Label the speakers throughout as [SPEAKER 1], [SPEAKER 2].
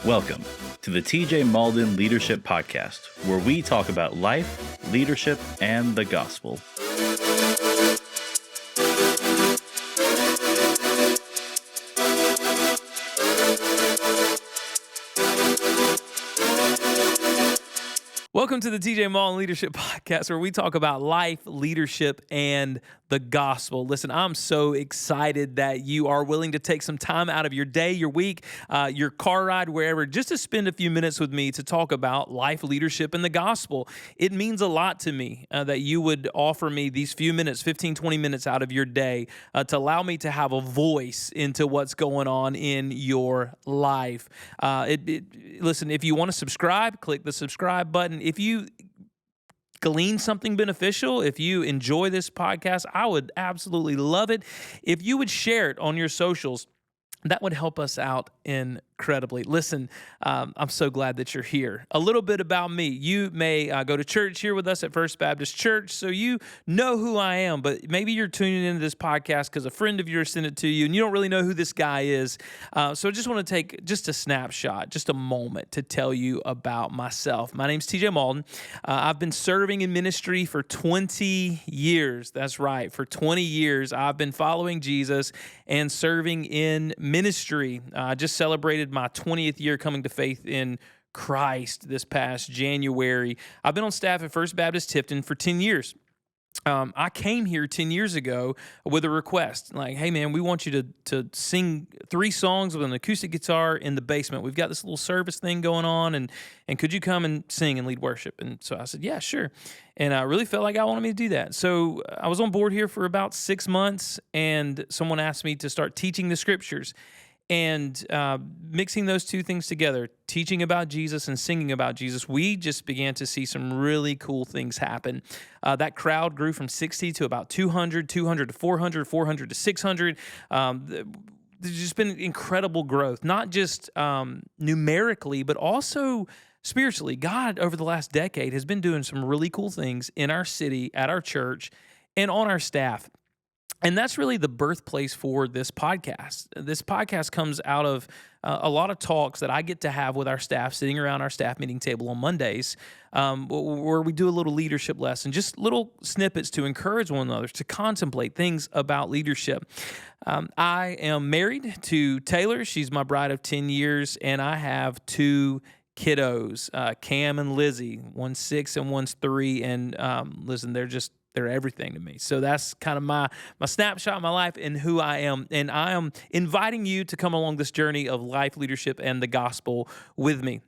[SPEAKER 1] Welcome to the TJ Mauldin Leadership Podcast, where we talk about life, leadership, and the gospel.
[SPEAKER 2] Welcome to the TJ Mauldin Leadership Podcast, where we talk about life, leadership, and the gospel. Listen, I'm so excited that you are willing to take some time out of your day, your week, your car ride, wherever, just to spend a few minutes with me to talk about life, leadership, and the gospel. It means a lot to me that you would offer me these few minutes, 15, 20 minutes out of your day to allow me to have a voice into what's going on in your life. Listen, if you want to subscribe, click the subscribe button. If you glean something beneficial, if you enjoy this podcast, I would absolutely love it if you would share it on your socials. That would help us out incredibly. Listen, I'm so glad that you're here. A little bit about me. You may go to church here with us at First Baptist Church, so you know who I am, but maybe you're tuning into this podcast because a friend of yours sent it to you, and you don't really know who this guy is. So I just want to take just a snapshot, just a moment to tell you about myself. My name's TJ Mauldin. I've been serving in ministry for 20 years. That's right. For 20 years, I've been following Jesus and serving in ministry. I just celebrated my 20th year coming to faith in Christ this past January. I've been on staff at First Baptist Tifton for 10 years. I came here 10 years ago with a request, like, hey, man, we want you to sing 3 songs with an acoustic guitar in the basement. We've got this little service thing going on, and could you come and sing and lead worship? And so I said, yeah, sure. And I really felt like I wanted me to do that. So I was on board here for about 6 months, and someone asked me to start teaching the scriptures. And mixing those two things together, teaching about Jesus and singing about Jesus, we just began to see some really cool things happen. That crowd grew from 60 to about 200, 200 to 400, 400 to 600. There's just been incredible growth, not just numerically, but also spiritually. God, over the last decade, has been doing some really cool things in our city, at our church, and on our staff. And that's really the birthplace for this podcast. This podcast comes out of a lot of talks that I get to have with our staff, sitting around our staff meeting table on Mondays, where we do a little leadership lesson, just little snippets to encourage one another, to contemplate things about leadership. I am married to Taylor. She's my bride of 10 years, and I have 2 kiddos, Cam and Lizzie. One's 6 and one's 3, and listen, they're everything to me. So that's kind of my snapshot of my life and who I am. And I am inviting you to come along this journey of life, leadership, and the gospel with me.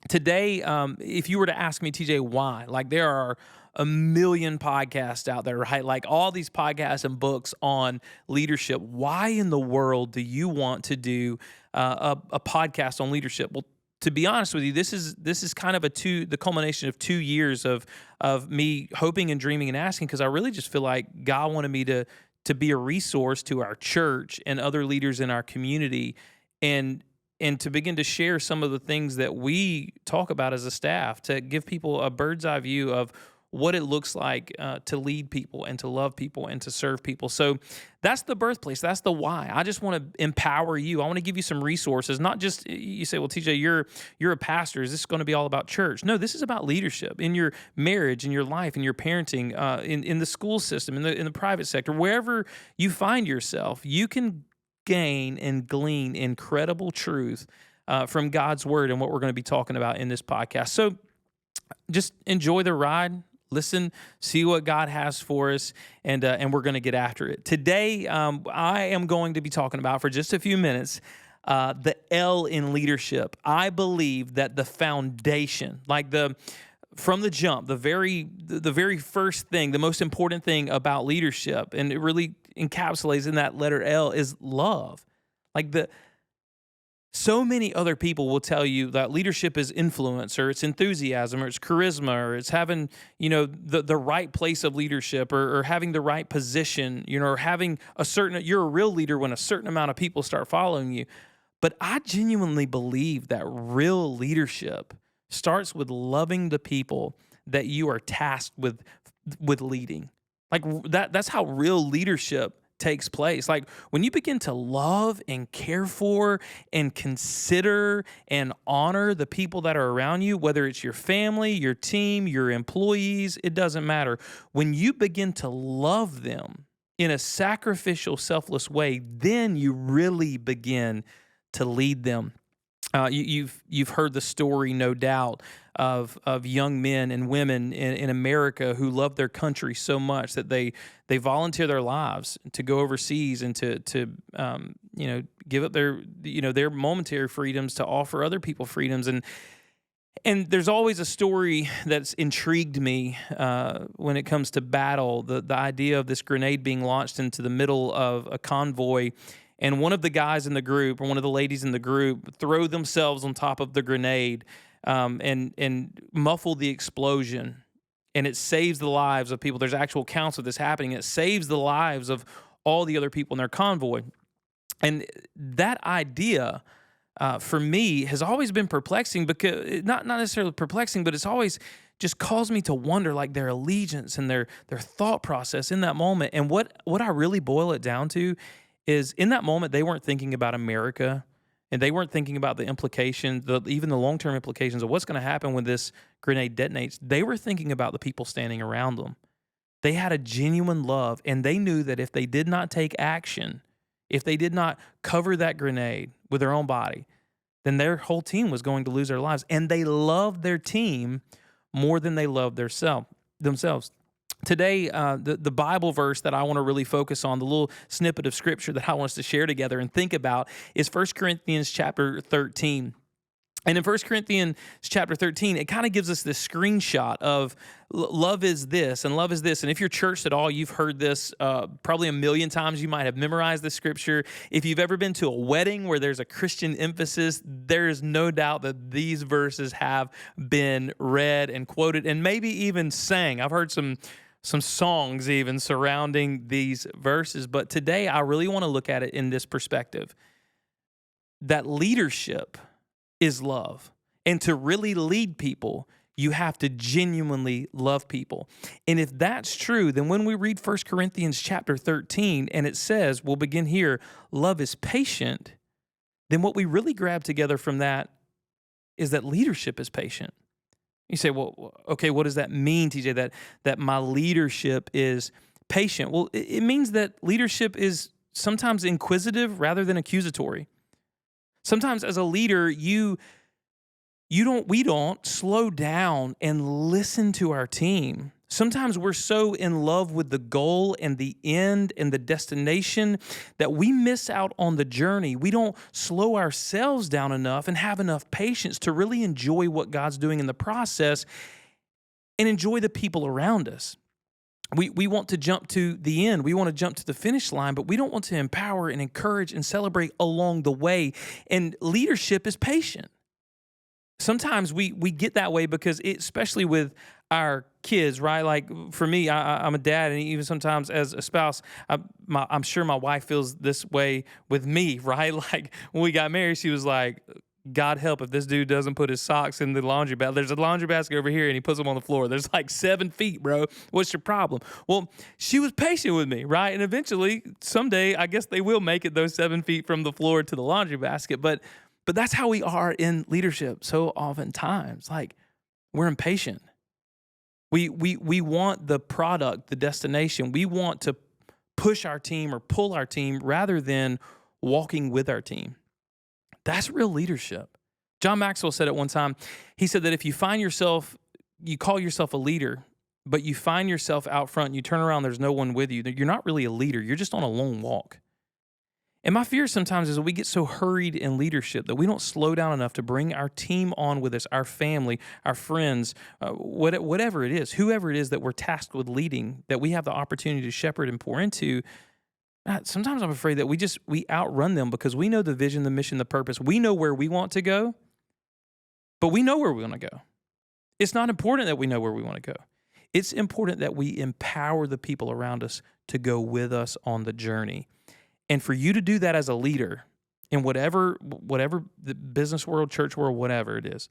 [SPEAKER 2] Today, if you were to ask me, TJ, why? Like, there are a million podcasts out there, right? Like all these podcasts and books on leadership. Why in the world do you want to do a podcast on leadership? Well, to be honest with you, this is kind of the culmination of 2 years of me hoping and dreaming and asking, because I really just feel like God wanted me to be a resource to our church and other leaders in our community, and to begin to share some of the things that we talk about as a staff, to give people a bird's eye view of what it looks like to lead people and to love people and to serve people. So that's the birthplace. That's the why. I just want to empower you. I want to give you some resources. Not just, you say, well, TJ, you're a pastor. Is this going to be all about church? No, this is about leadership in your marriage, in your life, in your parenting, in the school system, in the private sector, wherever you find yourself. You can gain and glean incredible truth from God's word and what we're going to be talking about in this podcast. So just enjoy the ride. Listen, see what God has for us, and we're going to get after it. Today, I am going to be talking about, for just a few minutes, the L in leadership. I believe that the foundation, from the jump, the very first thing, the most important thing about leadership, and it really encapsulates in that letter L, is love. So many other people will tell you that leadership is influence, or it's enthusiasm, or it's charisma, or it's having, the right place of leadership, or having the right position, or having you're a real leader when a certain amount of people start following you. But I genuinely believe that real leadership starts with loving the people that you are tasked with leading. Like that's how real leadership takes place. Like when you begin to love and care for and consider and honor the people that are around you, whether it's your family, your team, your employees, it doesn't matter. When you begin to love them in a sacrificial, selfless way, then you really begin to lead them. You've heard the story, no doubt, of young men and women in America who love their country so much that they volunteer their lives to go overseas and to give up their momentary freedoms to offer other people freedoms. And there's always a story that's intrigued me when it comes to battle. The idea of this grenade being launched into the middle of a convoy. And one of the guys in the group, or one of the ladies in the group, throw themselves on top of the grenade and muffle the explosion. And it saves the lives of people. There's actual accounts of this happening. It saves the lives of all the other people in their convoy. And that idea, for me, has always been perplexing, because not necessarily perplexing, but it's always just caused me to wonder, like, their allegiance and their thought process in that moment. And what I really boil it down to is, in that moment, they weren't thinking about America, and they weren't thinking about the implications, even the long-term implications of what's going to happen when this grenade detonates. They were thinking about the people standing around them. They had a genuine love, and they knew that if they did not take action, if they did not cover that grenade with their own body, then their whole team was going to lose their lives. And they loved their team more than they loved themselves. Today, the Bible verse that I want to really focus on, the little snippet of scripture that I want us to share together and think about, is 1 Corinthians chapter 13. And in 1 Corinthians chapter 13, it kind of gives us this screenshot of love is this and love is this. And if you're churched at all, you've heard this probably a million times. You might have memorized this scripture. If you've ever been to a wedding where there's a Christian emphasis, there is no doubt that these verses have been read and quoted and maybe even sang. I've heard some songs even surrounding these verses. But today, I really want to look at it in this perspective, that leadership is love. And to really lead people, you have to genuinely love people. And if that's true, then when we read 1 Corinthians chapter 13, and it says, we'll begin here, love is patient, then what we really grab together from that is that leadership is patient. You say, well, okay, what does that mean, TJ, that my leadership is patient? Well, it means that leadership is sometimes inquisitive rather than accusatory. Sometimes as a leader, we don't slow down and listen to our team. Sometimes we're so in love with the goal and the end and the destination that we miss out on the journey. We don't slow ourselves down enough and have enough patience to really enjoy what God's doing in the process and enjoy the people around us. We want to jump to the end. We want to jump to the finish line, but we don't want to empower and encourage and celebrate along the way. And leadership is patient. Sometimes we get that way because especially with our kids, right? Like for me, I'm a dad, and even sometimes as a spouse, I'm sure my wife feels this way with me, right? Like when we got married, she was like, God help if this dude doesn't put his socks in the laundry basket. There's a laundry basket over here and he puts them on the floor. There's like 7 feet, bro. What's your problem? Well, she was patient with me, right? And eventually, someday, I guess they will make it those 7 feet from the floor to the laundry basket. But that's how we are in leadership so oftentimes. Like we're impatient. We want the product, the destination. We want to push our team or pull our team rather than walking with our team. That's real leadership. John Maxwell said it one time. He said that if you call yourself a leader, but you find yourself out front and you turn around, there's no one with you, you're not really a leader. You're just on a lone walk. And my fear sometimes is that we get so hurried in leadership that we don't slow down enough to bring our team on with us, our family, our friends, whatever it is, whoever it is that we're tasked with leading, that we have the opportunity to shepherd and pour into. Sometimes I'm afraid that we outrun them because we know the vision, the mission, the purpose. We know where we want to go, but we know where we want to go. It's not important that we know where we want to go. It's important that we empower the people around us to go with us on the journey. And for you to do that as a leader in whatever the business world, church world, whatever it is,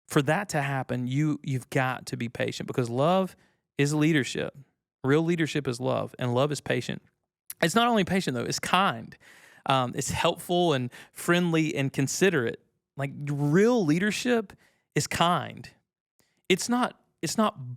[SPEAKER 2] for that to happen, you've got to be patient because love is leadership. Real leadership is love, and love is patient. It's not only patient, though, it's kind. It's helpful and friendly and considerate. Like real leadership is kind. It's not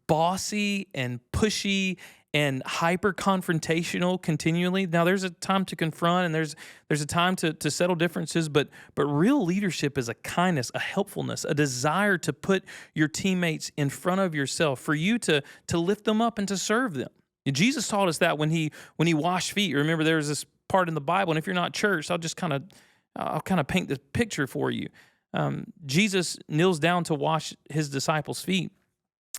[SPEAKER 2] bossy and pushy and hyper confrontational continually. Now there's a time to confront and there's a time to settle differences, but real leadership is a kindness, a helpfulness, a desire to put your teammates in front of yourself, for you to lift them up and to serve them. And Jesus taught us that when he washed feet. Remember, there's this part in the Bible, and if you're not church, I'll kind of paint the picture for you. Jesus kneels down to wash his disciples' feet.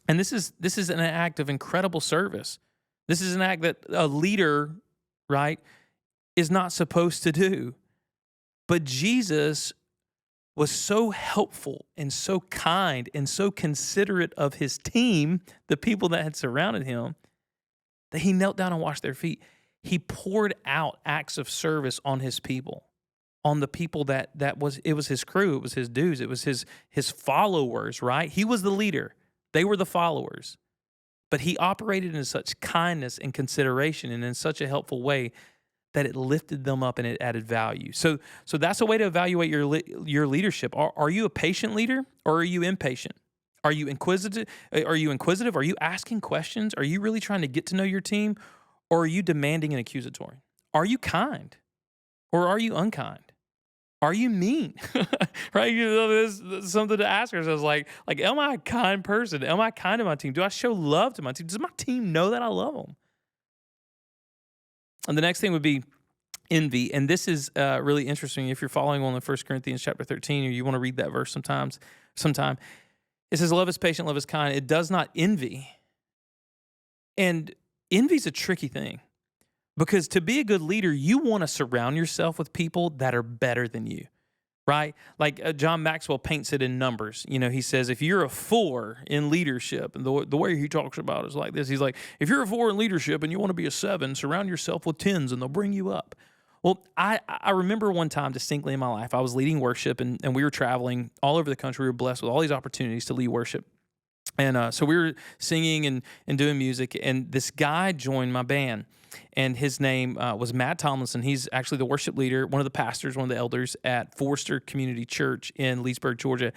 [SPEAKER 2] And this is an act of incredible service. This is an act that a leader, right, is not supposed to do. But Jesus was so helpful and so kind and so considerate of his team, the people that had surrounded him, that he knelt down and washed their feet. He poured out acts of service on his people, on the people that was his crew, it was his dudes, it was his followers, right? He was the leader. They were the followers. But he operated in such kindness and consideration and in such a helpful way that it lifted them up and it added value. So that's a way to evaluate your leadership. Are you a patient leader, or are you impatient? Are you inquisitive? Are you asking questions? Are you really trying to get to know your team, or are you demanding and accusatory? Are you kind, or are you unkind? Are you mean? Right? There's something to ask ourselves, like, am I a kind person? Am I kind to my team? Do I show love to my team? Does my team know that I love them? And the next thing would be envy. And this is really interesting. If you're following on in 1 Corinthians chapter 13, or you want to read that verse sometime, it says, love is patient, love is kind. It does not envy. And envy is a tricky thing. Because to be a good leader, you want to surround yourself with people that are better than you, right? Like John Maxwell paints it in numbers. You know, he says, if you're a 4 in leadership, and the way he talks about it is like this. He's like, if you're a 4 in leadership and you want to be a 7, surround yourself with 10s and they'll bring you up. Well, I remember one time distinctly in my life, I was leading worship and we were traveling all over the country. We were blessed with all these opportunities to lead worship. And so we were singing and doing music, and this guy joined my band. And his name was Matt Tomlinson. He's actually the worship leader, one of the pastors, one of the elders at Forster Community Church in Leesburg, Georgia.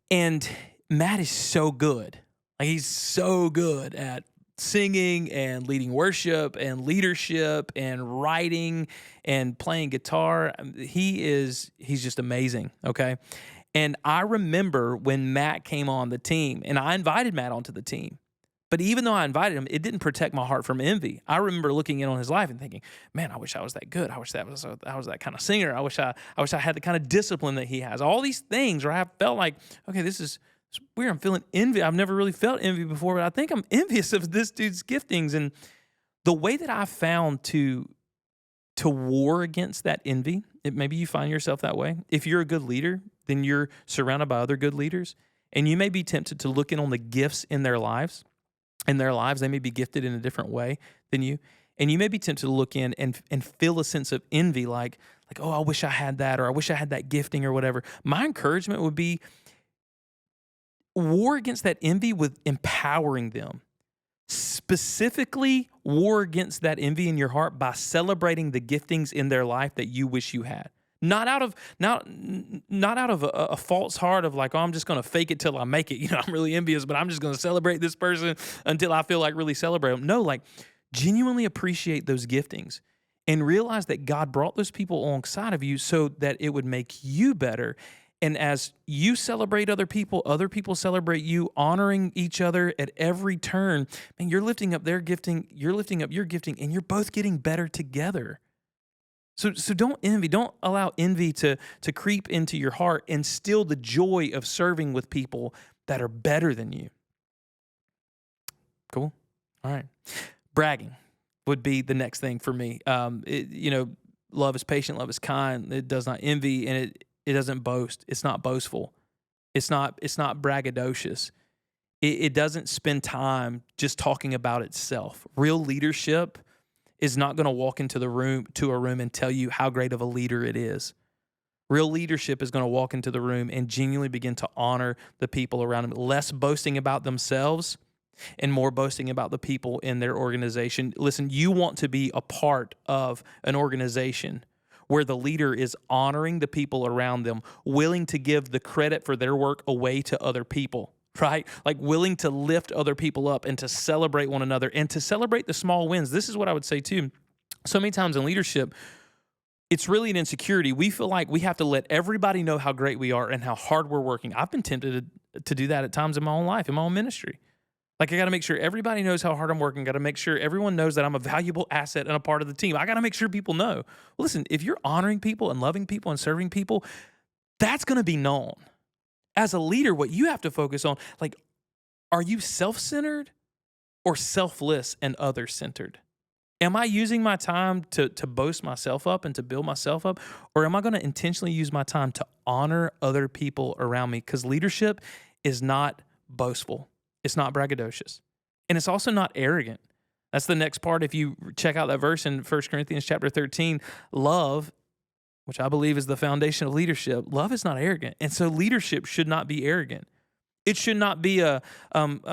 [SPEAKER 2] And Matt is so good. Like, he's so good at singing and leading worship and leadership and writing and playing guitar. He's just amazing, okay? And I remember when Matt came on the team, and I invited Matt onto the team. But even though I invited him, it didn't protect my heart from envy. I remember looking in on his life and thinking, man, I wish I was that good. I wish I was that kind of singer. I wish I had the kind of discipline that he has. All these things where I felt like, okay, this is weird. I'm feeling envy. I've never really felt envy before, but I think I'm envious of this dude's giftings. And the way that I found to war against that envy, maybe you find yourself that way. If you're a good leader, then you're surrounded by other good leaders, and you may be tempted to look in on the gifts in their lives. In their lives, they may be gifted in a different way than you. And you may be tempted to look in and feel a sense of envy, like, oh, I wish I had that, or I wish I had that gifting or whatever. My encouragement would be war against that envy with empowering them. Specifically, war against that envy in your heart by celebrating the giftings in their life that you wish you had. Not out of a false heart of like, oh, I'm just going to fake it till I make it. You know, I'm really envious, but I'm just going to celebrate this person until I feel like really celebrate them. No, like genuinely appreciate those giftings and realize that God brought those people alongside of you so that it would make you better. And as you celebrate other people celebrate you, honoring each other at every turn. And you're lifting up their gifting, you're lifting up your gifting, and you're both getting better together. So don't envy. Don't allow envy to creep into your heart and steal the joy of serving with people that are better than you. Cool? All right. Bragging would be the next thing for me. Love is patient, love is kind. It does not envy, and it doesn't boast. It's not boastful. It's not braggadocious. It doesn't spend time just talking about itself. Real leadership is not going to walk into a room and tell you how great of a leader it is. Real leadership is going to walk into the room and genuinely begin to honor the people around them. Less boasting about themselves and more boasting about the people in their organization. Listen, you want to be a part of an organization where the leader is honoring the people around them, willing to give the credit for their work away to other people, right? Like willing to lift other people up and to celebrate one another and to celebrate the small wins. This is what I would say too. So many times in leadership, it's really an insecurity. We feel like we have to let everybody know how great we are and how hard we're working. I've been tempted to do that at times in my own life, in my own ministry. Like I got to make sure everybody knows how hard I'm working. Got to make sure everyone knows that I'm a valuable asset and a part of the team. I got to make sure people know. Well, listen, if you're honoring people and loving people and serving people, that's going to be known. As a leader, what you have to focus on, like, are you self-centered or selfless and other-centered? Am I using my time to boast myself up and to build myself up? Or am I going to intentionally use my time to honor other people around me? Because leadership is not boastful. It's not braggadocious. And it's also not arrogant. That's the next part. If you check out that verse in 1 Corinthians chapter 13, love, which I believe is the foundation of leadership, love is not arrogant. And so leadership should not be arrogant. It should not be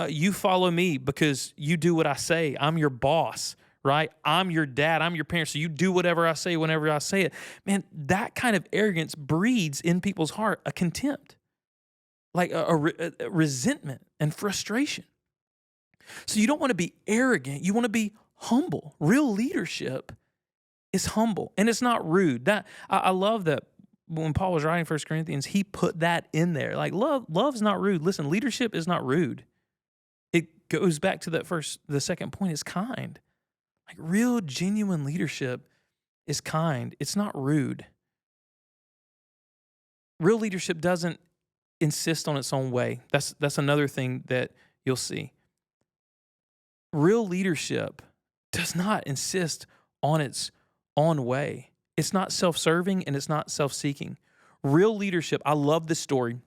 [SPEAKER 2] you follow me because you do what I say. I'm your boss, right? I'm your dad. I'm your parent. So you do whatever I say whenever I say it. Man, that kind of arrogance breeds in people's heart a contempt, like a resentment and frustration. So you don't want to be arrogant. You want to be humble. Real leadership is humble, and it's not rude. That I love that when Paul was writing 1 Corinthians, he put that in there. Like love's not rude. Listen, leadership is not rude. It goes back to the second point is kind. Like real, genuine leadership is kind. It's not rude. Real leadership doesn't insist on its own way. That's another thing that you'll see. Real leadership does not insist on its own way. It's not self-serving and it's not self-seeking. Real leadership, I love this story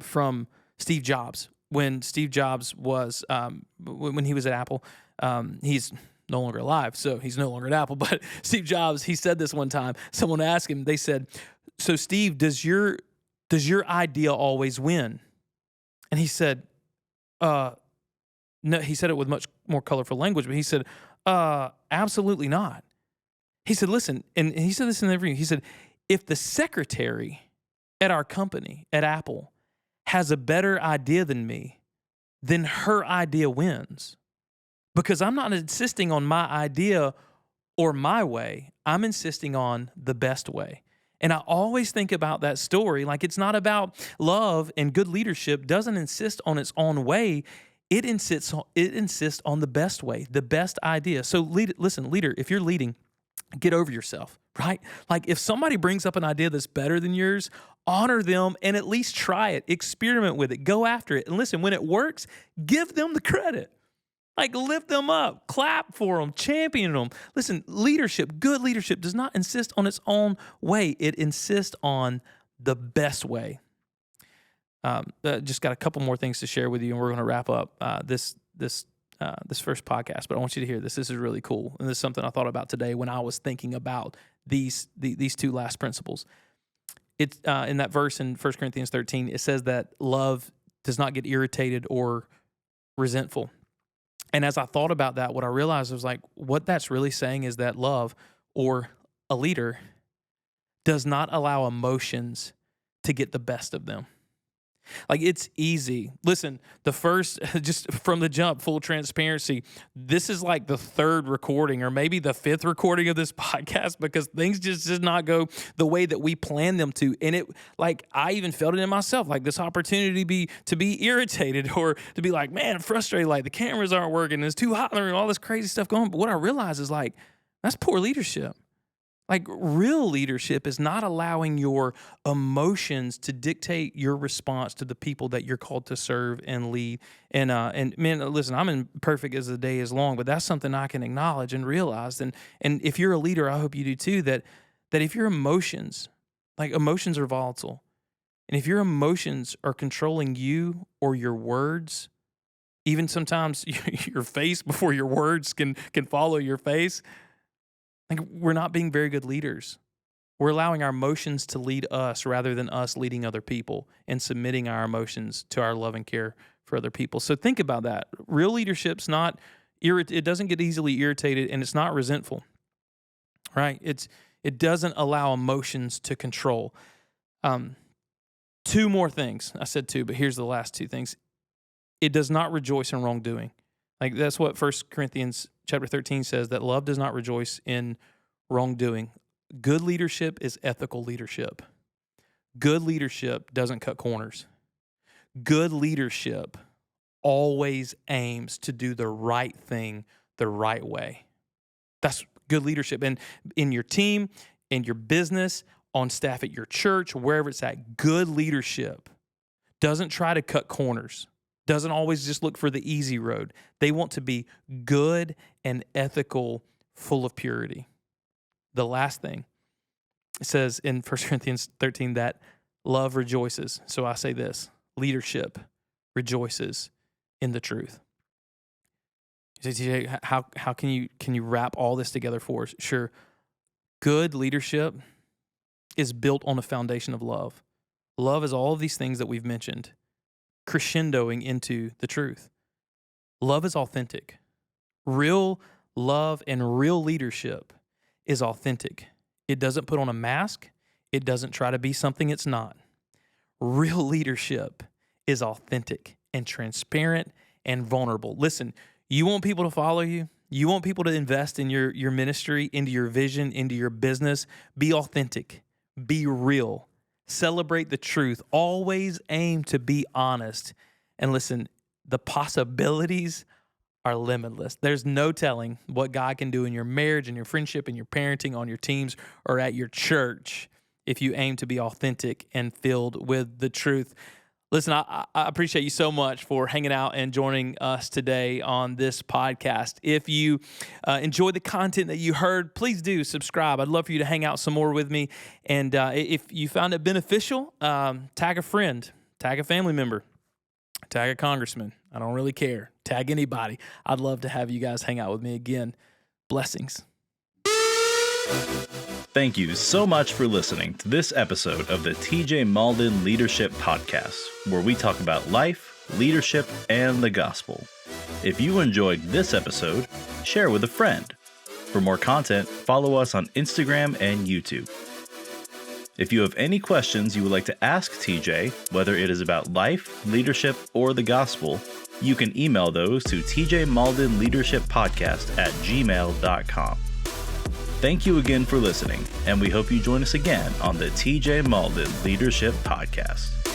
[SPEAKER 2] from Steve Jobs. When Steve Jobs was, when he was at Apple, he's no longer alive, so he's no longer at Apple. But Steve Jobs, he said this one time. Someone asked him, they said, "So Steve, does your idea always win?" And he said, no, he said it with much more colorful language, but he said, absolutely not. He said, listen, and he said this in the interview, he said, if the secretary at our company, at Apple, has a better idea than me, then her idea wins. Because I'm not insisting on my idea or my way. I'm insisting on the best way. And I always think about that story. Like it's not about love, and good leadership doesn't insist on its own way. It insists on the best way, the best idea. So listen, leader, if you're leading, get over yourself, right? Like if somebody brings up an idea that's better than yours, honor them and at least try it, experiment with it, go after it. And listen, when it works, give them the credit. Like lift them up, clap for them, champion them. Listen, leadership, good leadership does not insist on its own way. It insists on the best way. Just got a couple more things to share with you, and we're going to wrap up this first podcast. But I want you to hear this. This is really cool, and this is something I thought about today when I was thinking about these two last principles. It's in that verse in 1 Corinthians 13. It says that love does not get irritated or resentful. And as I thought about that, what I realized was like, what that's really saying is that love, or a leader, does not allow emotions to get the best of them. Like it's easy. Listen, the first, just from the jump, full transparency, this is like the third recording or maybe the fifth recording of this podcast because things just did not go the way that we planned them to. And it, like, I even felt it in myself, like this opportunity to be irritated or to be like, man, frustrated, like the cameras aren't working, it's too hot in the room, all this crazy stuff going on. But what I realized is like, that's poor leadership. Like real leadership is not allowing your emotions to dictate your response to the people that you're called to serve and lead. And man, listen, I'm imperfect as the day is long, but that's something I can acknowledge and realize. And if you're a leader, I hope you do too, that if your emotions, like emotions are volatile, and if your emotions are controlling you or your words, even sometimes your face before your words can follow your face, like we're not being very good leaders. We're allowing our emotions to lead us rather than us leading other people and submitting our emotions to our love and care for other people. So think about that. Real leadership's not it doesn't get easily irritated, and it's not resentful. Right? It doesn't allow emotions to control. Two more things. I said two, but here's the last two things. It does not rejoice in wrongdoing. Like that's what 1 Corinthians chapter 13 says, that love does not rejoice in wrongdoing. Good leadership is ethical leadership. Good leadership doesn't cut corners. Good leadership always aims to do the right thing the right way. That's good leadership. And in your team, in your business, on staff at your church, wherever it's at, good leadership doesn't try to cut corners, doesn't always just look for the easy road. They want to be good and ethical, full of purity. The last thing, it says in 1 Corinthians 13 that love rejoices. So I say this, leadership rejoices in the truth. You say, TJ, how can you wrap all this together for us? Sure. Good leadership is built on a foundation of love. Love is all of these things that we've mentioned, crescendoing into the truth. Love is authentic. Real love and real leadership is authentic. It doesn't put on a mask. It doesn't try to be something it's not. Real leadership is authentic and transparent and vulnerable. Listen, you want people to follow you. You want people to invest in your ministry, into your vision, into your business. Be authentic. Be real. Celebrate the truth. Always aim to be honest. And listen, the possibilities are limitless. There's no telling what God can do in your marriage, in your friendship, in your parenting, on your teams, or at your church if you aim to be authentic and filled with the truth. Listen, I appreciate you so much for hanging out and joining us today on this podcast. If you enjoyed the content that you heard, please do subscribe. I'd love for you to hang out some more with me. And if you found it beneficial, tag a friend, tag a family member, tag a congressman. I don't really care. Tag anybody. I'd love to have you guys hang out with me again. Blessings.
[SPEAKER 1] Thank you so much for listening to this episode of the TJ Mauldin Leadership Podcast, where we talk about life, leadership, and the gospel. If you enjoyed this episode, share with a friend. For more content, follow us on Instagram and YouTube. If you have any questions you would like to ask TJ, whether it is about life, leadership, or the gospel, you can email those to tjmauldinleadershippodcast@gmail.com. Thank you again for listening, and we hope you join us again on the TJ Mauldin Leadership Podcast.